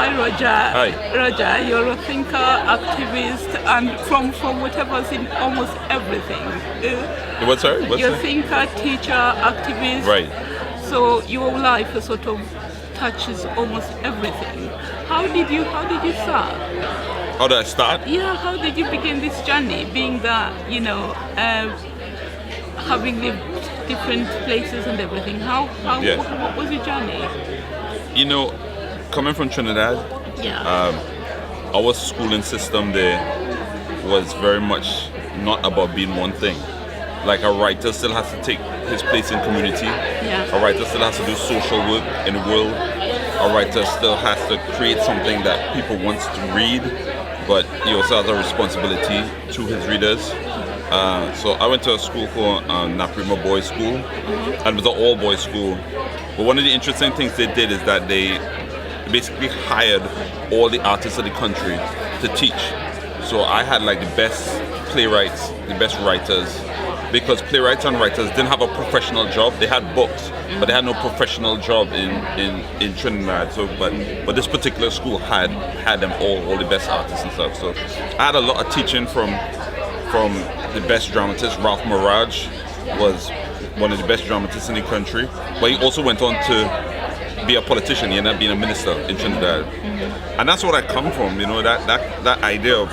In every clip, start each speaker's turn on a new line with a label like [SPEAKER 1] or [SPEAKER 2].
[SPEAKER 1] Hi, Roger.
[SPEAKER 2] Hi.
[SPEAKER 1] Roger, you're a thinker, activist, and from whatever's in almost everything.
[SPEAKER 2] What's that?
[SPEAKER 1] You're a thinker, teacher, activist.
[SPEAKER 2] Right.
[SPEAKER 1] So your life sort of touches almost everything. How did you start?
[SPEAKER 2] How did I start?
[SPEAKER 1] Yeah, how did you begin this journey? Being that, having lived different places and everything. What was your journey?
[SPEAKER 2] Coming from Trinidad, our schooling system there was very much not about being one thing. Like a writer still has to take his place in community.
[SPEAKER 1] Yeah.
[SPEAKER 2] A writer still has to do social work in the world. A writer still has to create something that people want to read, but he also has a responsibility to his readers. So I went to a school called Naprima Boys School, and it was an all-boys school. But one of the interesting things they did is that they basically hired all the artists of the country to teach. So I had like the best playwrights, the best writers, because playwrights and writers didn't have a professional job. They had books, but they had no professional job in Trinidad. So, but this particular school had them all the best artists and stuff. So I had a lot of teaching from the best dramatist. Ralph Mirage was one of the best dramatists in the country, but he also went on to be a politician. He ended up being a minister in Trinidad, and that's what I come from. That idea of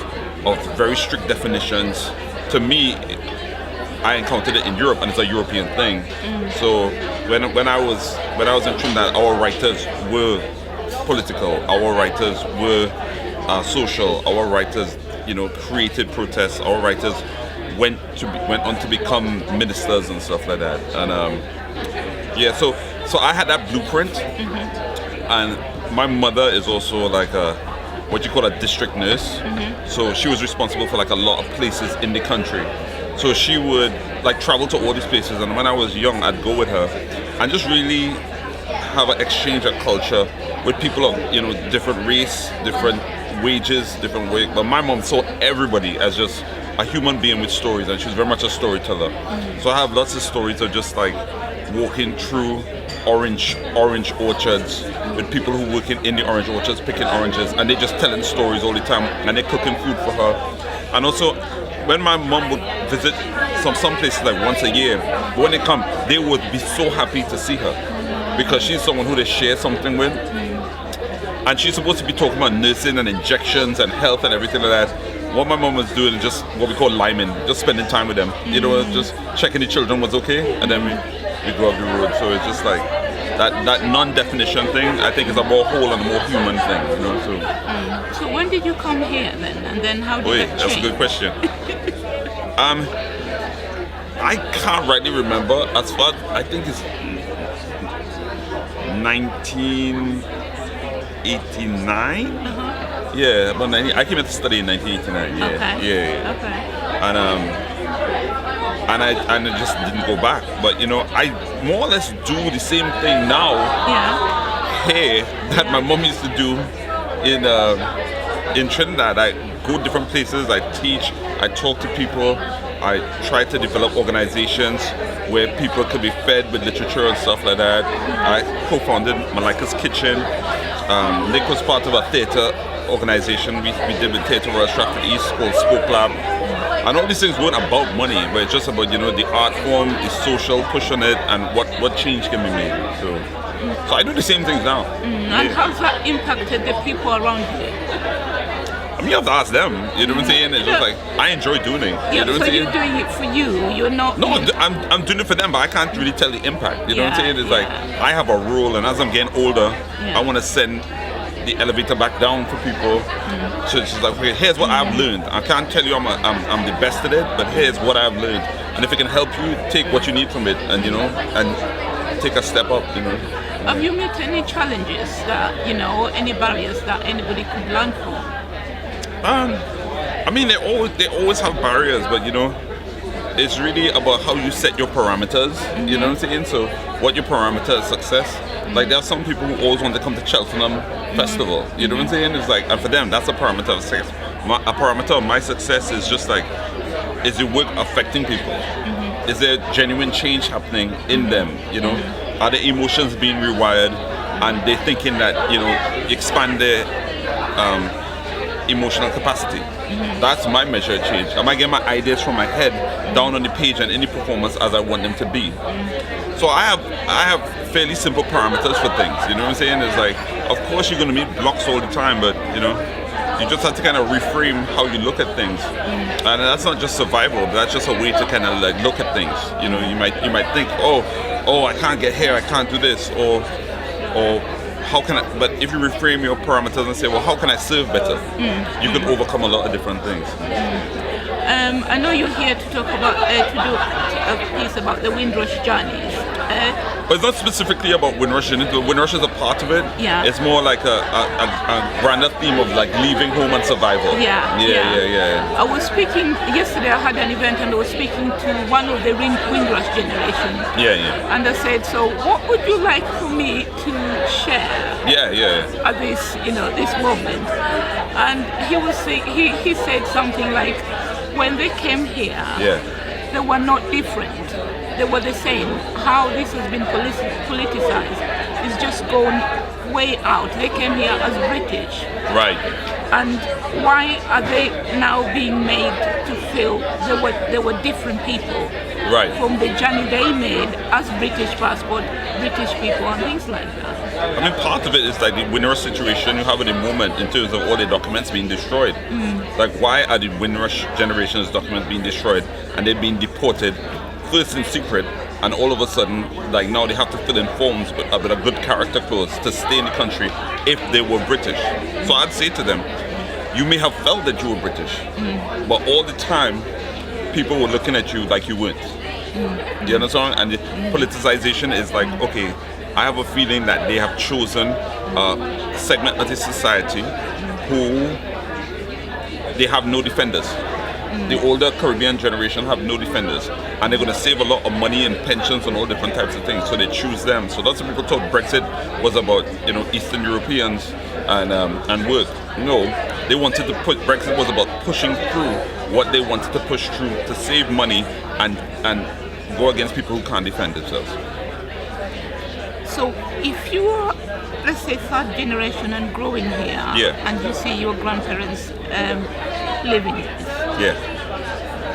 [SPEAKER 2] very strict definitions. To me, I encountered it in Europe, and it's a European thing. So when I was in Trinidad, our writers were political. Our writers were social. Our writers, created protests. Our writers went on to become ministers and stuff like that. And so I had that blueprint. And my mother is also like what you call a district nurse. So she was responsible for like a lot of places in the country. So she would like travel to all these places, and when I was young, I'd go with her and just really have an exchange of culture with people of different race, different wages, different way. But my mom saw everybody as just a human being with stories, and she was very much a storyteller. So I have lots of stories of just like walking through orange orchards with people who work in the orange orchards, picking oranges, and they're just telling stories all the time, and they're cooking food for her. And also, when my mom would visit some places like once a year, but when they come, they would be so happy to see her because she's someone who they share something with. And she's supposed to be talking about nursing and injections and health and everything like that. What my mom was doing is just what we call liming, just spending time with them. Just checking the children was okay, and then we go up the road. So it's just like that non-definition thing, I think, is a more whole and a more human thing.
[SPEAKER 1] So when did you come here then? And then how did that change?
[SPEAKER 2] That's a good question. I can't rightly remember. As far I think it's 1989. Yeah, but I came here to study in 1989. Yeah,
[SPEAKER 1] Okay.
[SPEAKER 2] yeah.
[SPEAKER 1] Okay.
[SPEAKER 2] And I just didn't go back. But I more or less do the same thing now here that my mom used to do in Trinidad. I go different places, I teach, I talk to people, I try to develop organizations where people could be fed with literature and stuff like that. I co-founded Malika's Kitchen. Nick was part of a theatre organization we did with Theatre Royal Stratford East called Spoke Lab. And all these things weren't about money, but it's just about the art form, the social push on it, and what change can be made. So I do the same things now.
[SPEAKER 1] And how's that impacted the people around you?
[SPEAKER 2] I mean, you have to ask them. You know what I'm saying? It's just like I enjoy doing it.
[SPEAKER 1] Yeah, so you're doing it for you. You're not.
[SPEAKER 2] No, I'm doing it for them, but I can't really tell the impact. You know what I'm saying? It's like I have a role, and as I'm getting older, I want to send the elevator back down for people. So it's just like, okay, here's what I've learned. I can't tell you I'm the best at it, but here's what I've learned. And if it can help you, take what you need from it, and and take a step up.
[SPEAKER 1] Have you met any challenges that any barriers that anybody could learn from?
[SPEAKER 2] I mean, they always have barriers, but it's really about how you set your parameters. You know what I'm saying? So what your parameter is success. Like there are some people who always want to come to Cheltenham Festival. You know what I'm saying? It's like, and for them, that's a parameter of success. A parameter of my success is just like, is the work affecting people? Is there genuine change happening in them? Are the emotions being rewired? and they're thinking that, you expand their emotional capacity. That's my measure of change. Am I getting my ideas from my head down on the page and in the performance as I want them to be? So I have fairly simple parameters for things. You know what I'm saying? It's like, of course you're going to meet blocks all the time, but you just have to kind of reframe how you look at things. And that's not just survival, but that's just a way to kind of like look at things. You might think, oh, I can't get here, I can't do this, or how can I? But if you reframe your parameters and say, well, how can I serve better? You can overcome a lot of different things.
[SPEAKER 1] I know you're here to talk about to do a piece about the Windrush journeys.
[SPEAKER 2] But it's not specifically about Windrush. Windrush is a part of it.
[SPEAKER 1] Yeah.
[SPEAKER 2] It's more like a grander theme of like leaving home and survival.
[SPEAKER 1] Yeah. I was speaking yesterday. I had an event and I was speaking to one of the Windrush generation. Yeah. And I said, so what would you like for me to share? At this, this moment. And he said something like, when they came here, they were not different. They were the same. How this has been politicized is just gone way out. They came here as British.
[SPEAKER 2] Right.
[SPEAKER 1] And why are they now being made to feel they were different people?
[SPEAKER 2] Right.
[SPEAKER 1] From the journey they made as British passport, British people, and things like that.
[SPEAKER 2] I mean, part of it is like the Windrush situation you have at the moment in terms of all the documents being destroyed. Like, why are the Windrush generation's documents being destroyed and they're being deported first in secret, and all of a sudden, like now they have to fill in forms with a good character clause to stay in the country if they were British. So I'd say to them, you may have felt that you were British, but all the time, people were looking at you like you weren't. Do you understand? And the politicization is like, okay, I have a feeling that they have chosen a segment of the society who they have no defenders. The older Caribbean generation have no defenders, and they're going to save a lot of money in pensions and all different types of things, so they choose them. So lots of people thought Brexit was about Eastern Europeans and work. No, they wanted to Brexit was about pushing through what they wanted to push through to save money and go against people who can't defend themselves.
[SPEAKER 1] So if you are, let's say, third generation and growing here, and you see your grandparents living this.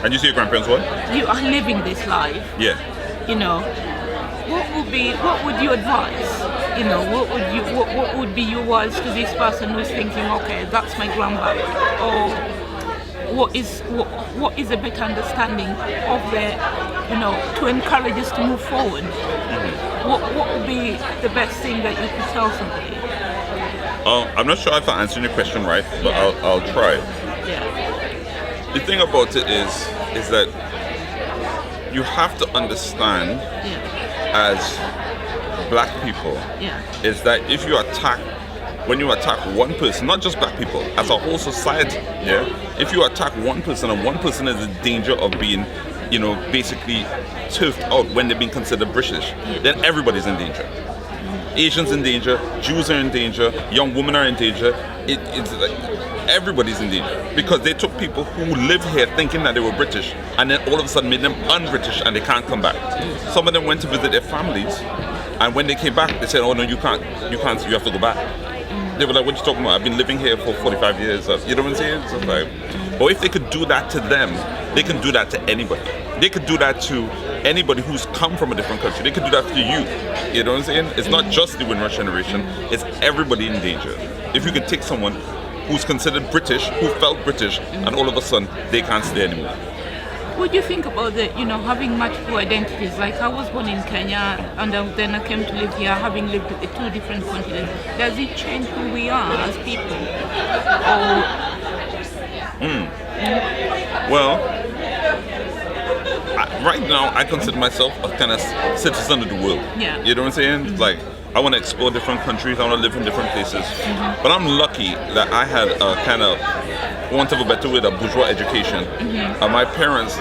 [SPEAKER 2] And you see your grandparents what?
[SPEAKER 1] You are living this life. What would you advise? What would be your words to this person who's thinking, okay, that's my grandpa, or what is a better understanding of to encourage us to move forward? What would be the best thing that you could tell somebody?
[SPEAKER 2] I'm not sure if I answered your question right, but I'll try. The thing about it is that you have to understand as black people is that if you when you attack one person, not just black people, as a whole society, if you attack one person and one person is in danger of being, basically turfed out when they're being considered British, then everybody's in danger. Asians in danger, Jews are in danger, young women are in danger. It's like everybody's in danger because they took people who lived here thinking that they were British and then all of a sudden made them un-British and they can't come back. Some of them went to visit their families, and when they came back they said, oh no, you can't, you have to go back. They were like, what are you talking about? I've been living here for 45 years. You know what I'm saying? So like, but if they could do that to them, they can do that to anybody. They could do that to anybody who's come from a different country. They could do that to you. You know what I'm saying? It's not just the Windrush generation, it's everybody in danger. If you could take someone who's considered British, who felt British, and all of a sudden they can't stay anymore.
[SPEAKER 1] What do you think about the, having multiple identities? Like, I was born in Kenya, and then I came to live here, having lived in two different continents. Does it change who we are as people?
[SPEAKER 2] Well, right now I consider myself a kind of citizen of the world.
[SPEAKER 1] Yeah.
[SPEAKER 2] You know what I'm saying? Like, I want to explore different countries, I want to live in different places. But I'm lucky that I had a kind of, for want of a better word, a bourgeois education. My parents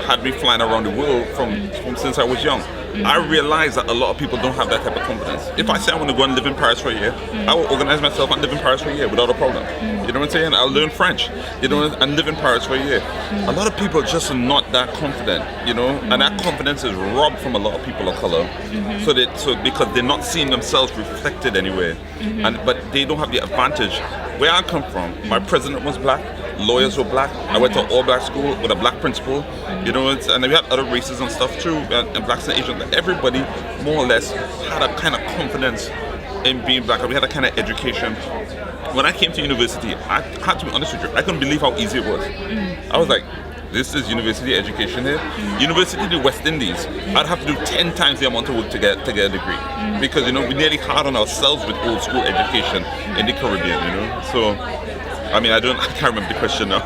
[SPEAKER 2] had me flying around the world from since I was young. I realize that a lot of people don't have that type of confidence. If I say I want to go and live in Paris for a year, I will organize myself and live in Paris for a year without a problem. You know what I'm saying? I'll learn French, you know, and live in Paris for a year. A lot of people are just not that confident, you know, and that confidence is robbed from a lot of people of color. So because they're not seeing themselves reflected anywhere, but they don't have the advantage. Where I come from, my president was black. Lawyers were black. I went to an all-black school with a black principal, you know, and we had other races and stuff too, and blacks and Asians. Everybody, more or less, had a kind of confidence in being black. We had a kind of education. When I came to university, I had to be honest with you, I couldn't believe how easy it was. I was like, this is university education here. University in the West Indies, I'd have to do 10 times the amount of work to get a degree. Because, you know, we nearly hard on ourselves with old school education in the Caribbean, you know. So, I mean, I can't remember the question now.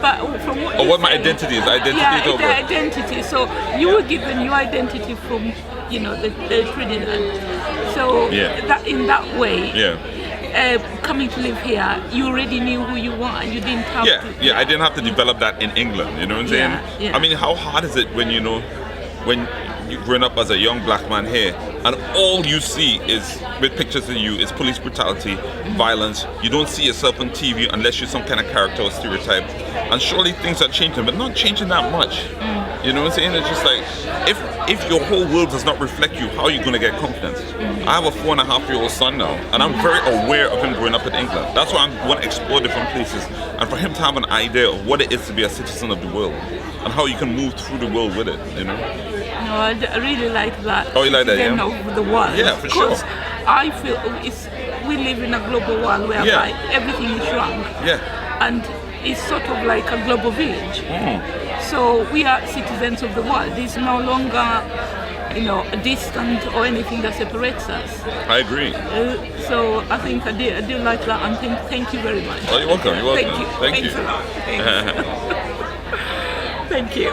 [SPEAKER 1] but from what
[SPEAKER 2] my identity is.
[SPEAKER 1] The identity. So you were given your identity from, you know, the Trinidad. So that in that way, coming to live here, you already knew who you were, and you didn't have to.
[SPEAKER 2] Yeah, I didn't have to develop that in England. You know what I'm saying? Yeah. I mean, how hard is it when you're growing up as a young black man here, and all you see is with pictures of you is police brutality, violence. You don't see yourself on TV unless you're some kind of character or stereotype. And surely things are changing, but not changing that much. You know what I'm saying? It's just like, if your whole world does not reflect you, how are you going to get confidence? I have a 4.5-year-old son now, and I'm very aware of him growing up in England. That's why I want to explore different places, and for him to have an idea of what it is to be a citizen of the world, and how you can move through the world with it, you know?
[SPEAKER 1] No, I really like that.
[SPEAKER 2] Oh, you like that, yeah?
[SPEAKER 1] Of the world.
[SPEAKER 2] Yeah, for sure.
[SPEAKER 1] Because I feel we live in a global world whereby everything is wrong.
[SPEAKER 2] Yeah.
[SPEAKER 1] And it's sort of like a global village. So we are citizens of the world. It's no longer, you know, a distance or anything that separates us.
[SPEAKER 2] I agree.
[SPEAKER 1] So I think I do like that, and thank you very much.
[SPEAKER 2] Oh, you're welcome. You're welcome.
[SPEAKER 1] Thank you. Thanks a lot. Thank you.